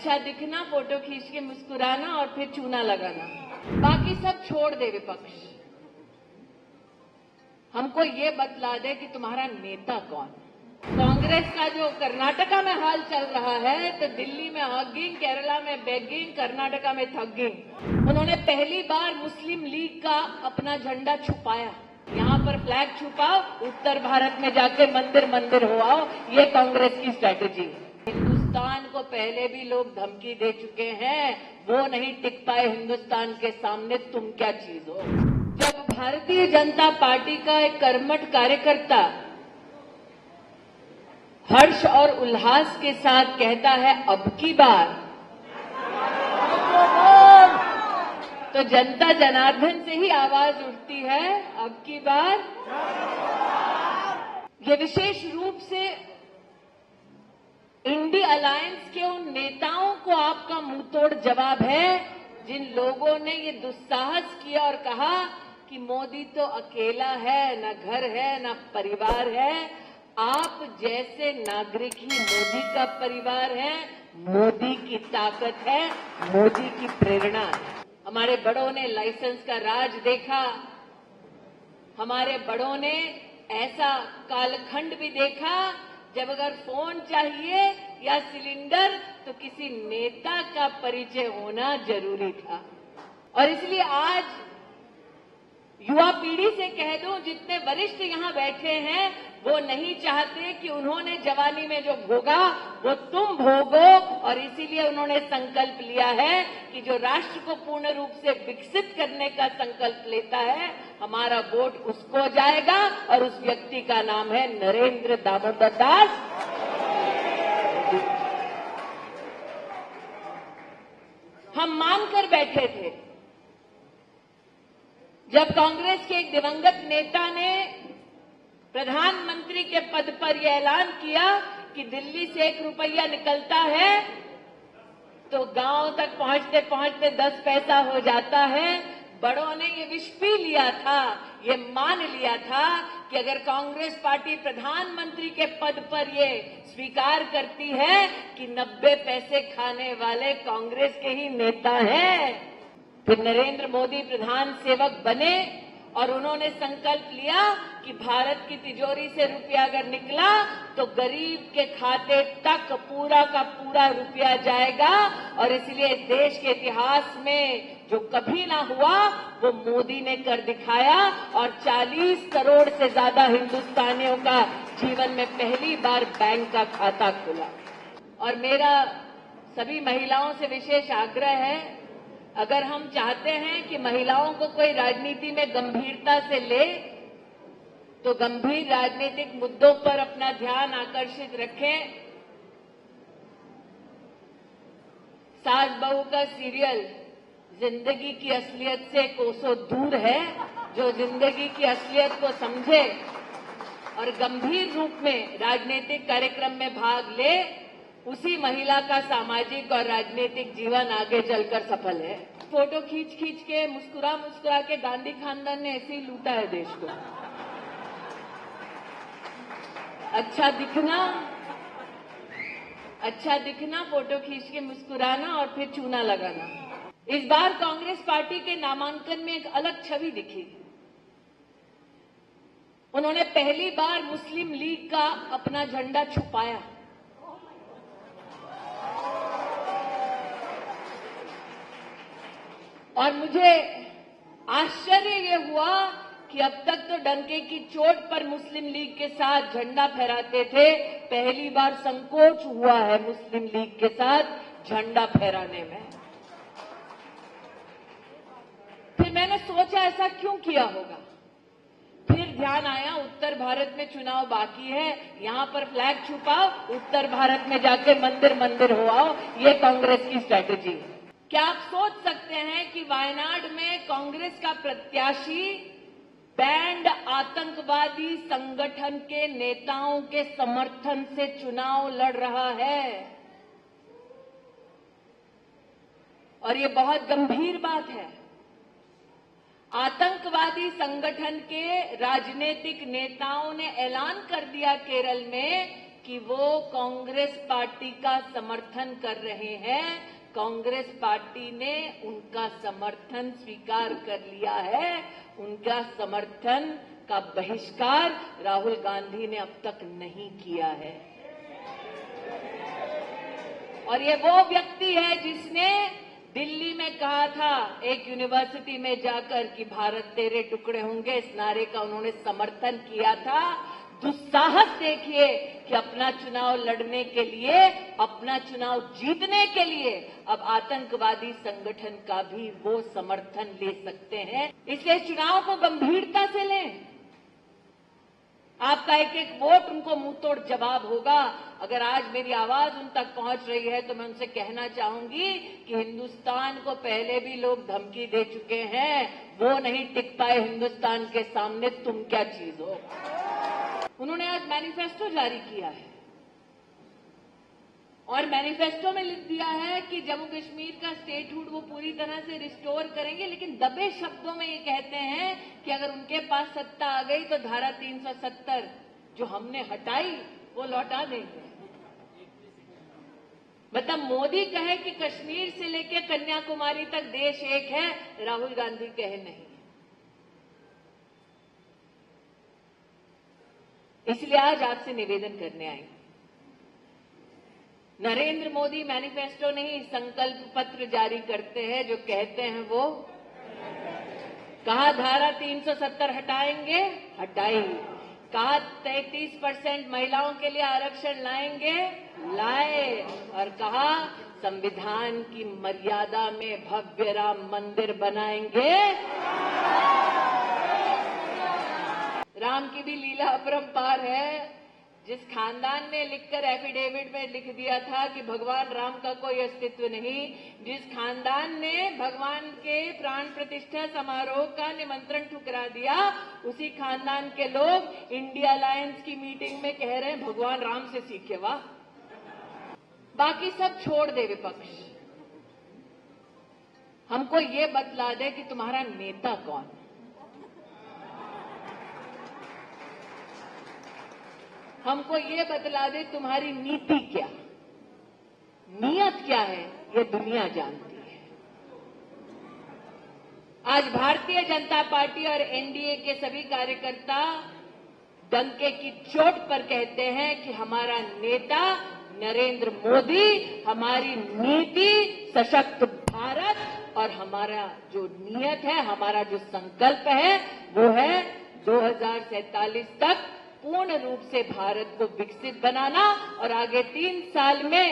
अच्छा दिखना, फोटो खींच के मुस्कुराना और फिर चूना लगाना, बाकी सब छोड़ दे विपक्ष। हमको ये बतला दे कि तुम्हारा नेता कौन। कांग्रेस का जो कर्नाटका में हाल चल रहा है, तो दिल्ली में हगिंग, केरला में बेगिंग, कर्नाटका में थगिंग। उन्होंने पहली बार मुस्लिम लीग का अपना झंडा छुपाया। यहाँ पर फ्लैग छुपाओ, उत्तर भारत में जाके मंदिर मंदिर हो आओ, ये कांग्रेस की स्ट्रैटेजी है। हिंदुस्तान को पहले भी लोग धमकी दे चुके हैं, वो नहीं टिक पाए हिंदुस्तान के सामने, तुम क्या चीज हो। जब भारतीय जनता पार्टी का एक कर्मठ कार्यकर्ता हर्ष और उल्लास के साथ कहता है अब की बार, तो जनता जनार्दन से ही आवाज उठती है अब की बार। ये विशेष रूप से इंडी अलायंस के उन नेताओं को आपका मुंहतोड़ जवाब है जिन लोगों ने ये दुस्साहस किया और कहा कि मोदी तो अकेला है, न घर है न परिवार है। आप जैसे नागरिक ही मोदी का परिवार है, मोदी की ताकत है, मोदी की प्रेरणा है। हमारे बड़ों ने लाइसेंस का राज देखा, हमारे बड़ों ने ऐसा कालखंड भी देखा जब अगर फोन चाहिए या सिलेंडर तो किसी नेता का परिचय होना जरूरी था। और इसलिए आज युवा पीढ़ी से कह दूं, जितने वरिष्ठ यहां बैठे हैं वो नहीं चाहते कि उन्होंने जवानी में जो भोगा वो तुम भोगो, और इसीलिए उन्होंने संकल्प लिया है कि जो राष्ट्र को पूर्ण रूप से विकसित करने का संकल्प लेता है, हमारा वोट उसको जाएगा, और उस व्यक्ति का नाम है नरेंद्र दामोदर दास। हम मांग कर बैठे थे जब कांग्रेस के एक दिवंगत नेता ने प्रधानमंत्री के पद पर यह ऐलान किया कि दिल्ली से 1 रुपया निकलता है तो गांव तक पहुंचते पहुंचते 10 पैसा हो जाता है। बड़ों ने ये विष पी लिया था, ये मान लिया था कि अगर कांग्रेस पार्टी प्रधानमंत्री के पद पर ये स्वीकार करती है कि 90 पैसे खाने वाले कांग्रेस के ही नेता हैं, फिर नरेंद्र मोदी प्रधान सेवक बने और उन्होंने संकल्प लिया कि भारत की तिजोरी से रुपया अगर निकला तो गरीब के खाते तक पूरा का पूरा रुपया जाएगा। और इसलिए देश के इतिहास में जो कभी ना हुआ वो मोदी ने कर दिखाया, और 40 करोड़ से ज्यादा हिंदुस्तानियों का जीवन में पहली बार बैंक का खाता खुला। और मेरा सभी महिलाओं से विशेष आग्रह है, अगर हम चाहते हैं कि महिलाओं को कोई राजनीति में गंभीरता से ले तो गंभीर राजनीतिक मुद्दों पर अपना ध्यान आकर्षित रखें। सास बहू का सीरियल जिंदगी की असलियत से कोसों दूर है। जो जिंदगी की असलियत को समझे और गंभीर रूप में राजनीतिक कार्यक्रम में भाग ले, उसी महिला का सामाजिक और राजनीतिक जीवन आगे चलकर सफल है। फोटो खींच खींच के मुस्कुरा मुस्कुरा के गांधी खानदान ने ऐसे ही लूटा है देश को। अच्छा दिखना, फोटो खींच के मुस्कुराना और फिर चूना लगाना। इस बार कांग्रेस पार्टी के नामांकन में एक अलग छवि दिखी। उन्होंने पहली बार मुस्लिम लीग का अपना झंडा छुपाया। और मुझे आश्चर्य ये हुआ कि अब तक तो डंके की चोट पर मुस्लिम लीग के साथ झंडा फहराते थे, पहली बार संकोच हुआ है मुस्लिम लीग के साथ झंडा फहराने में। फिर मैंने सोचा ऐसा क्यों किया होगा। फिर ध्यान आया उत्तर भारत में चुनाव बाकी है, यहां पर फ्लैग छुपाओ, उत्तर भारत में जाके मंदिर मंदिर हो आओ, ये कांग्रेस की स्ट्रैटेजी है। क्या आप सोच सकते हैं कि वायनाड में कांग्रेस का प्रत्याशी बैंड आतंकवादी संगठन के नेताओं के समर्थन से चुनाव लड़ रहा है? और ये बहुत गंभीर बात है। आतंकवादी संगठन के राजनीतिक नेताओं ने ऐलान कर दिया केरल में कि वो कांग्रेस पार्टी का समर्थन कर रहे हैं। कांग्रेस पार्टी ने उनका समर्थन स्वीकार कर लिया है। उनका समर्थन का बहिष्कार राहुल गांधी ने अब तक नहीं किया है। और ये वो व्यक्ति है जिसने दिल्ली में कहा था एक यूनिवर्सिटी में जाकर कि भारत तेरे टुकड़े होंगे, इस नारे का उन्होंने समर्थन किया था। दुस्साहस देखिए कि अपना चुनाव लड़ने के लिए, अपना चुनाव जीतने के लिए अब आतंकवादी संगठन का भी वो समर्थन ले सकते हैं। इसलिए चुनाव को गंभीरता से लें। आपका एक एक वोट उनको मुंहतोड़ जवाब होगा। अगर आज मेरी आवाज उन तक पहुंच रही है तो मैं उनसे कहना चाहूंगी कि हिंदुस्तान को पहले भी लोग धमकी दे चुके हैं, वो नहीं टिक पाए हिंदुस्तान के सामने, तुम क्या चीज हो। उन्होंने आज मैनिफेस्टो जारी किया है और मैनिफेस्टो में लिख दिया है कि जम्मू कश्मीर का स्टेटहुड वो पूरी तरह से रिस्टोर करेंगे, लेकिन दबे शब्दों में ये कहते हैं कि अगर उनके पास सत्ता आ गई तो धारा 370 जो हमने हटाई वो लौटा देंगे। मतलब मोदी कहे कि कश्मीर से लेकर कन्याकुमारी तक देश एक है, राहुल गांधी कहे नहीं। इसलिए आज आपसे निवेदन करने आए। नरेंद्र मोदी मैनिफेस्टो नहीं, संकल्प पत्र जारी करते हैं। जो कहते हैं वो कहा धारा 370 हटाएंगे, हटाई। कहा 33% महिलाओं के लिए आरक्षण लाएंगे, लाए। और कहा संविधान की मर्यादा में भव्य राम मंदिर बनाएंगे। राम की भी लीला अपरंपार है। जिस खानदान ने लिखकर एफिडेविट में लिख दिया था कि भगवान राम का कोई अस्तित्व नहीं, जिस खानदान ने भगवान के प्राण प्रतिष्ठा समारोह का निमंत्रण ठुकरा दिया, उसी खानदान के लोग इंडिया अलायंस की मीटिंग में कह रहे हैं भगवान राम से सीखे। वाह। बाकी सब छोड़ दे विपक्ष, हमको ये बतला दे कि तुम्हारा नेता कौन। हमको ये बतला दे तुम्हारी नीति क्या, नियत क्या है, ये दुनिया जानती है। आज भारतीय जनता पार्टी और एनडीए के सभी कार्यकर्ता डंके की चोट पर कहते हैं कि हमारा नेता नरेंद्र मोदी, हमारी नीति सशक्त भारत और हमारा जो नियत है, हमारा जो संकल्प है वो है 2047 तक पूर्ण रूप से भारत को विकसित बनाना और आगे 3 साल में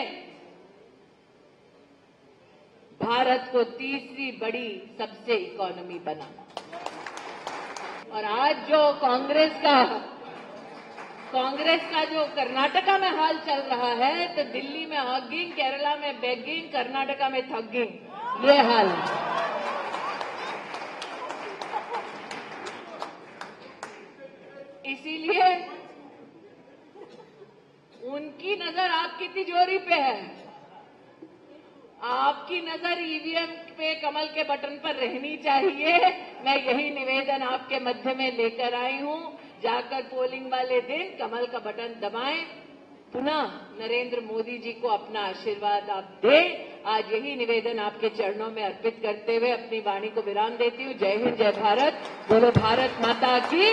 भारत को तीसरी बड़ी सबसे इकोनॉमी बनाना। और आज जो कांग्रेस का जो कर्नाटका में हाल चल रहा है, तो दिल्ली में हगिंग, केरला में बेगिंग, कर्नाटका में थगिंग, ये हाल है। इसीलिए उनकी नजर आपकी तिजोरी पे है, आपकी नजर ईवीएम पे कमल के बटन पर रहनी चाहिए। मैं यही निवेदन आपके मध्य में लेकर आई हूं। जाकर पोलिंग वाले दिन कमल का बटन दबाएं, पुनः नरेंद्र मोदी जी को अपना आशीर्वाद आप दें। आज यही निवेदन आपके चरणों में अर्पित करते हुए अपनी वाणी को विराम देती हूं। जय हिंद, जय भारत। बोलो भारत माता की।